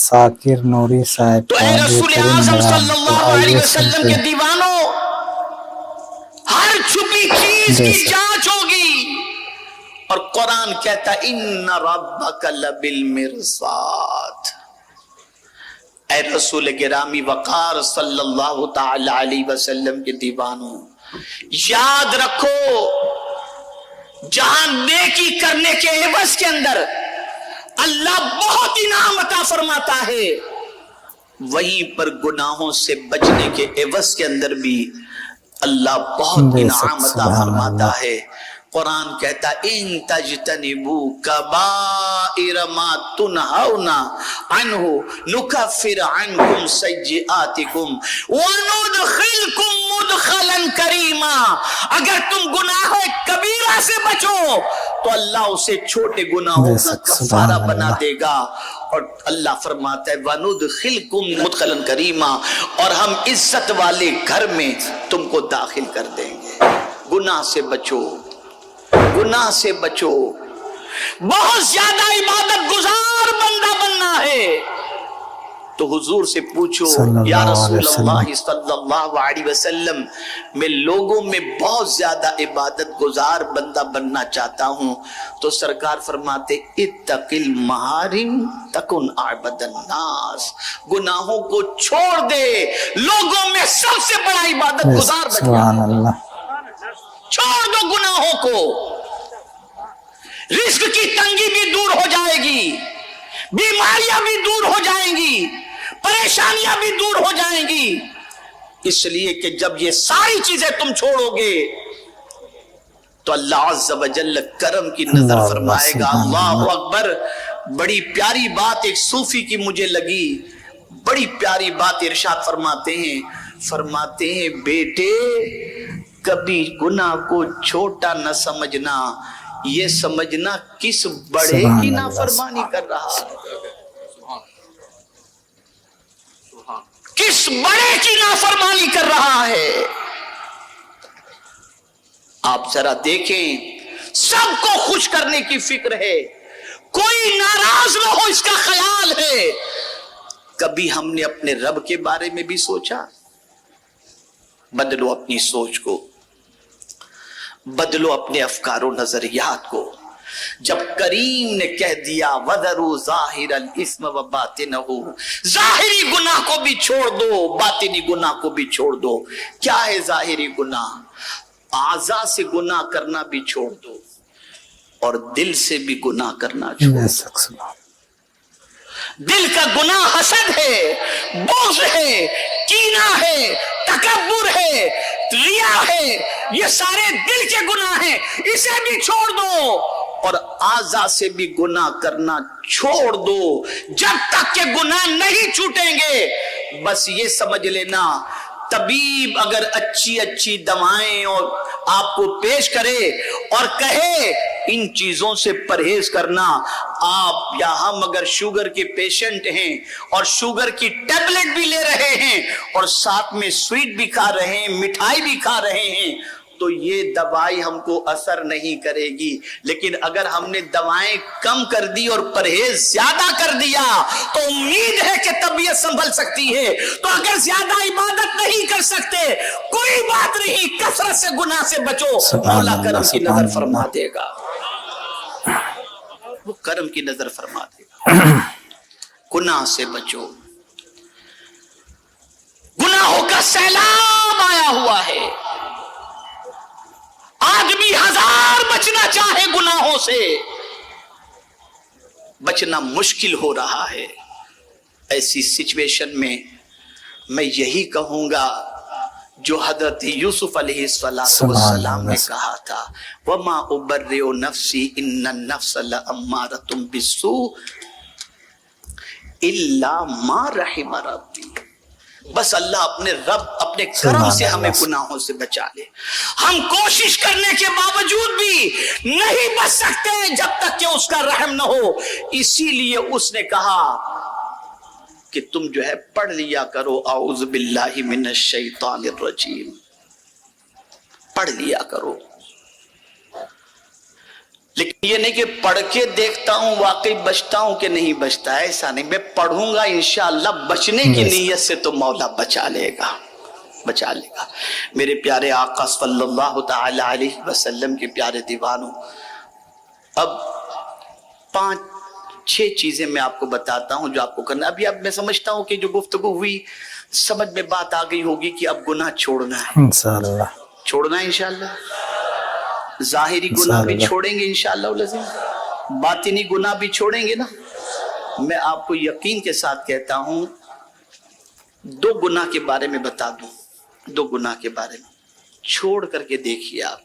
ذاکر نوری صاحب تو کا اے رسول بہترین اعظم بیان، صلی تو اللہ علیہ آئیے وسلم سنتے کے ہیں۔ دیوانوں، ہر چھپی چیز بے کی شک جانچ ہوگی، اور قرآن کہتا ہے ان ربک لبالمرصاد۔ اے رسول گرامی وقار صلی اللہ تعالی علیہ وسلم کے دیوانوں، یاد رکھو جہاں نیکی کرنے کے عوض کے اندر اللہ بہت انعام عطا فرماتا ہے، وہیں پر گناہوں سے بچنے کے عوض کے اندر بھی اللہ بہت بے شک، انعام عطا سبحان فرماتا اللہ۔ ہے۔ قرآن کہتا ان تجتنبوا کبائر ما تنہون عنہ نکفر عنکم سیئاتکم وندخلکم مدخلا کریما۔ اگر تم گناہ کبیرہ سے بچو تو اللہ اسے چھوٹے گناہوں بے کا شک، کفارہ سبحان بنا اللہ۔ دے گا، اور اللہ فرماتا ہے وَنُدْخِلْكُمْ مُدْخَلًا كَرِيمًا، اور ہم عزت والے گھر میں تم کو داخل کر دیں گے۔ گناہ سے بچو، گناہ سے بچو۔ بہت زیادہ عبادت گزار بندہ بننا ہے تو حضور سے پوچھو صلی یا اللہ علیہ رسول وسلم۔ اللہ صلی اللہ علیہ وسلم، میں لوگوں میں بہت زیادہ عبادت گزار بندہ بننا چاہتا ہوں، تو سرکار فرماتے اتق المحارم تکن اعبد الناس، گناہوں کو چھوڑ دے، لوگوں میں سب سے بڑا عبادت بے گزار شک، بن جا، سبحان اللہ۔ چھوڑ دو گناہوں کو، رزق کی تنگی بھی دور ہو جائے گی، بیماریاں بھی دور ہو جائیں گی، پریشانیاں بھی دور ہو جائیں گی، اس لیے کہ جب یہ ساری چیزیں تم چھوڑو گے تو اللہ عز و جل کرم کی نظر اللہ فرمائے گا۔ سبحان اللہ اللہ۔ اکبر۔ بڑی پیاری بات ایک صوفی کی مجھے لگی، بڑی پیاری بات ارشاد فرماتے ہیں بیٹے کبھی گناہ کو چھوٹا نہ سمجھنا، یہ سمجھنا کس بڑے کی سبحان اللہ۔ نافرمانی کر رہا ہے، کس بڑے کی نافرمانی کر رہا ہے۔ آپ ذرا دیکھیں، سب کو خوش کرنے کی فکر ہے، کوئی ناراض نہ ہو اس کا خیال ہے۔ کبھی ہم نے اپنے رب کے بارے میں بھی سوچا؟ بدلو اپنی سوچ کو، بدلو اپنے افکار و نظریات کو۔ جب کریم نے کہہ دیا وَذَرُوا ظَاهِرَ الْإِثْمَ وَبَاطِنَهُ، ظاہری گناہ کو بھی چھوڑ دو، باطنی گناہ کو بھی چھوڑ دو۔ کیا ہے ظاہری گناہ؟ اعضاء سے گناہ کرنا بھی چھوڑ دو، اور دل سے بھی گناہ کرنا چھوڑ بے دو۔ شک، سبحان دل کا گناہ حسد ہے، بغض ہے، کینہ ہے، تکبر ہے، ریا ہے، یہ سارے دل کے گناہ ہیں، اسے بھی چھوڑ دو، اور اعضاء سے بھی گناہ کرنا چھوڑ دو۔ جب تک کہ گناہ نہیں چھوٹیں گے بس یہ سمجھ لینا، طبیب اگر اچھی اچھی دوائیں اور آپ کو پیش کرے اور کہے ان چیزوں سے پرہیز کرنا، آپ یا ہم اگر شوگر کے پیشنٹ ہیں اور شوگر کی ٹیبلٹ بھی لے رہے ہیں اور ساتھ میں سویٹ بھی کھا رہے ہیں، مٹھائی بھی کھا رہے ہیں، تو یہ دوائی ہم کو اثر نہیں کرے گی۔ لیکن اگر ہم نے دوائیں کم کر دی اور پرہیز زیادہ کر دیا تو امید ہے کہ طبیعت سنبھل سکتی ہے۔ تو اگر زیادہ عبادت نہیں کر سکتے کوئی بات نہیں، کثرت سے گناہ سے بچو، مولا کرم کی نظر فرما دے گا، وہ کرم کی نظر فرما دے گا۔ گناہ سے بچو، گناہوں کا سیلاب آیا ہوا ہے، آدمی ہزار بچنا چاہے گناہوں سے، بچنا مشکل ہو رہا ہے۔ ایسی سچویشن میں میں یہی کہوں گا جو حضرت یوسف علیہ السلام نے کہا تھا وَمَا أُبَرِّئُ نَفْسِي إِنَّ النَّفْسَ لَأَمَّارَةٌ بِالسُّوءِ إِلَّا مَا رَحِمَ رَبِّي۔ بس اللہ اپنے رب اپنے کرم سے ہمیں گناہوں سے بچا لے۔ ہم کوشش کرنے کے باوجود بھی نہیں بچ سکتے جب تک کہ اس کا رحم نہ ہو، اسی لیے اس نے کہا کہ تم جو ہے پڑھ لیا کرو اعوذ باللہ من الشیطان الرجیم، پڑھ لیا کرو۔ لیکن یہ نہیں کہ پڑھ کے دیکھتا ہوں واقعی بچتا ہوں کہ نہیں بچتا، ایسا نہیں. میں پڑھوں گا انشاءاللہ بچنے کی نیت سے تو مولا بچا لے گا، بچا لے گا. میرے پیارے آقا صلی اللہ تعالی علیہ وسلم کے پیارے دیوانوں، اب 5-6 چیزیں میں آپ کو بتاتا ہوں جو آپ کو کرنا. ابھی اب میں سمجھتا ہوں کہ جو گفتگو ہوئی سمجھ میں بات آ گئی ہوگی کہ اب گناہ چھوڑنا ہے انشاءاللہ، چھوڑنا ہے انشاءاللہ. ظاہری گناہ بھی چھوڑیں گے انشاءاللہ العظیم، باطنی گناہ بھی چھوڑیں گے نا. میں آپ کو یقین کے ساتھ کہتا ہوں 2 گناہ کے بارے میں بتا دوں، 2 گناہ کے بارے میں چھوڑ کر کے دیکھیے آپ.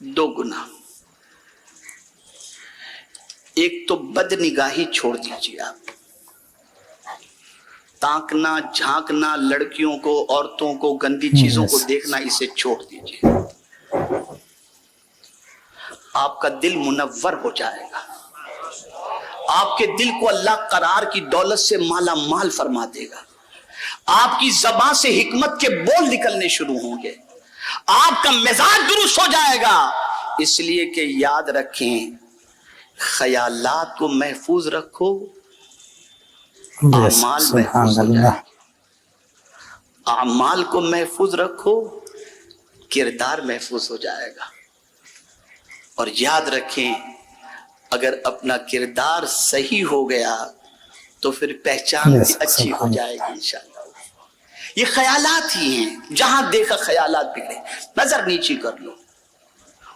2 گناہ. ایک تو بد نگاہی چھوڑ دیجیے آپ، تاکنا جھانکنا، لڑکیوں کو عورتوں کو گندی چیزوں کو دیکھنا، اسے چھوڑ دیجیے. آپ کا دل منور ہو جائے گا، آپ کے دل کو اللہ قرار کی دولت سے مالا مال فرما دے گا. آپ کی زبان سے حکمت کے بول نکلنے شروع ہوں گے، آپ کا مزاج درست ہو جائے گا. اس لیے کہ یاد رکھیں، خیالات کو محفوظ رکھو، اعمال محفوظ ہو جائے. اعمال کو محفوظ رکھو، کردار محفوظ ہو جائے گا. اور یاد رکھیں اگر اپنا کردار صحیح ہو گیا تو پھر پہچان بھی اچھی ہو جائے گی انشاءاللہ. یہ خیالات ہی ہیں، جہاں دیکھا خیالات بگڑے. نظر نیچی کر لو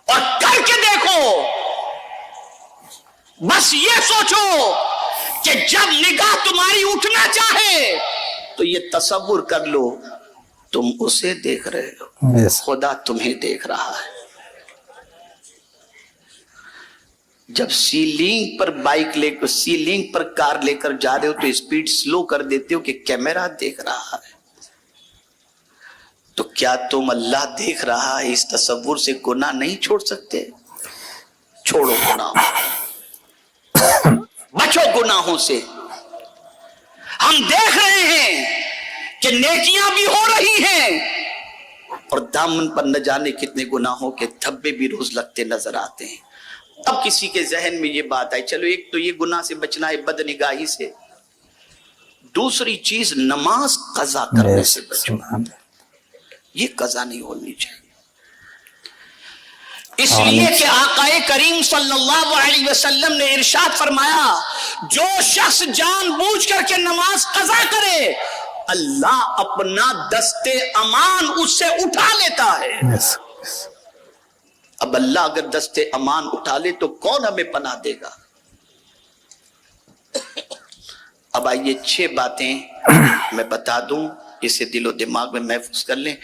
اور کر کے دیکھو. بس یہ سوچو کہ جب نگاہ تمہاری اٹھنا چاہے تو یہ تصور کر لو تم اسے دیکھ رہے ہو، خدا تمہیں دیکھ رہا ہے. جب سیلنگ پر بائک لے کر، سیلنگ پر کار لے کر جا رہے ہو تو اسپیڈ سلو کر دیتے ہو کہ کیمرہ دیکھ رہا ہے. تو کیا تم اللہ دیکھ رہا ہے اس تصور سے گناہ نہیں چھوڑ سکتے؟ چھوڑو گناہ، بچو گناہوں سے. ہم دیکھ رہے ہیں کہ نیکیاں بھی ہو رہی ہیں اور دامن پر نہ جانے کتنے گناہوں کے دھبے بھی روز لگتے نظر آتے ہیں. اب کسی کے ذہن میں یہ بات آئی، چلو ایک تو یہ گناہ سے بچنا ہے بد نگاہی سے، دوسری چیز نماز قضا کرنے سے بچو. یہ قضا نہیں ہونی چاہیے. اس لیے کہ آقا کریم صلی اللہ علیہ وسلم نے ارشاد فرمایا، جو شخص جان بوجھ کر کے نماز قضا کرے اللہ اپنا دست امان اس سے اٹھا لیتا ہے. اب اللہ اگر دست امان اٹھا لے تو کون ہمیں پناہ دے گا؟ اب آئیے 6 باتیں میں بتا دوں، اسے دل و دماغ میں محفوظ کر لیں.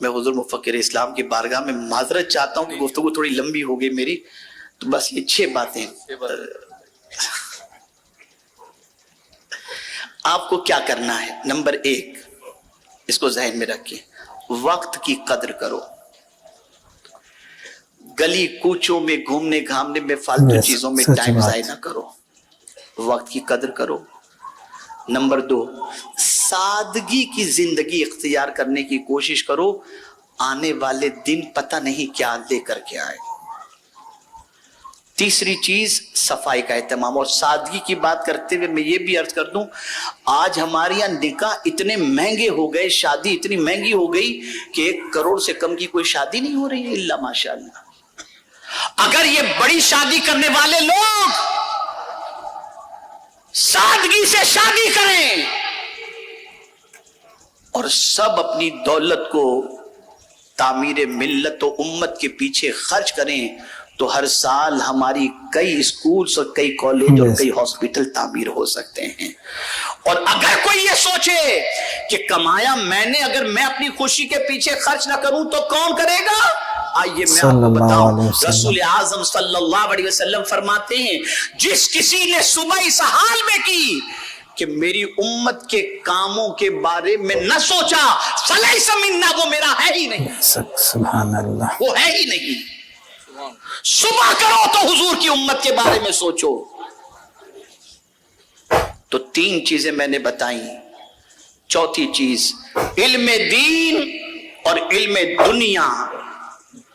میں حضور مفکر اسلام کی بارگاہ میں معذرت چاہتا ہوں کہ گفتگو تھوڑی لمبی ہو گئی میری، تو بس یہ 6 باتیں. آپ کو کیا کرنا ہے؟ نمبر 1، اس کو ذہن میں رکھیں، وقت کی قدر کرو. گلی کوچوں میں گھومنے گھامنے میں فالتو چیزوں میں ٹائم ضائع نہ کرو، وقت کی قدر کرو. نمبر 2، سادگی کی زندگی اختیار کرنے کی کوشش کرو، آنے والے دن پتہ نہیں کیا لے کر کے آئے. تیسری چیز صفائی کا اہتمام. اور سادگی کی بات کرتے ہوئے میں یہ بھی عرض کر دوں، آج ہمارے یہاں نکاح اتنے مہنگے ہو گئے، شادی اتنی مہنگی ہو گئی کہ 1 کروڑ سے کم کی کوئی شادی نہیں ہو رہی ہے الا ماشاءاللہ. اگر یہ بڑی شادی کرنے والے لوگ سادگی سے شادی کریں اور سب اپنی دولت کو تعمیر ملت و امت کے پیچھے خرچ کریں تو ہر سال ہماری کئی اسکولز اور کئی کالج اور کئی ہاسپٹل تعمیر ہو سکتے ہیں. اور اگر کوئی یہ سوچے کہ کمایا میں نے، اگر میں اپنی خوشی کے پیچھے خرچ نہ کروں تو کون کرے گا؟ آئیے میں آپ کو بتاؤں، رسول اعظم صلی اللہ علیہ وسلم فرماتے ہیں، جس کسی نے صبح اس حال میں کی کہ میری امت کے کاموں کے بارے میں نہ سوچا، فلیس منا، وہ میرا ہے ہی نہیں. سبحان اللہ، وہ ہے ہی نہیں. صبح کرو تو حضور کی امت کے بارے میں سوچو. تو 3 چیزیں میں نے بتائیں. چوتھی چیز، علم دین اور علم دنیا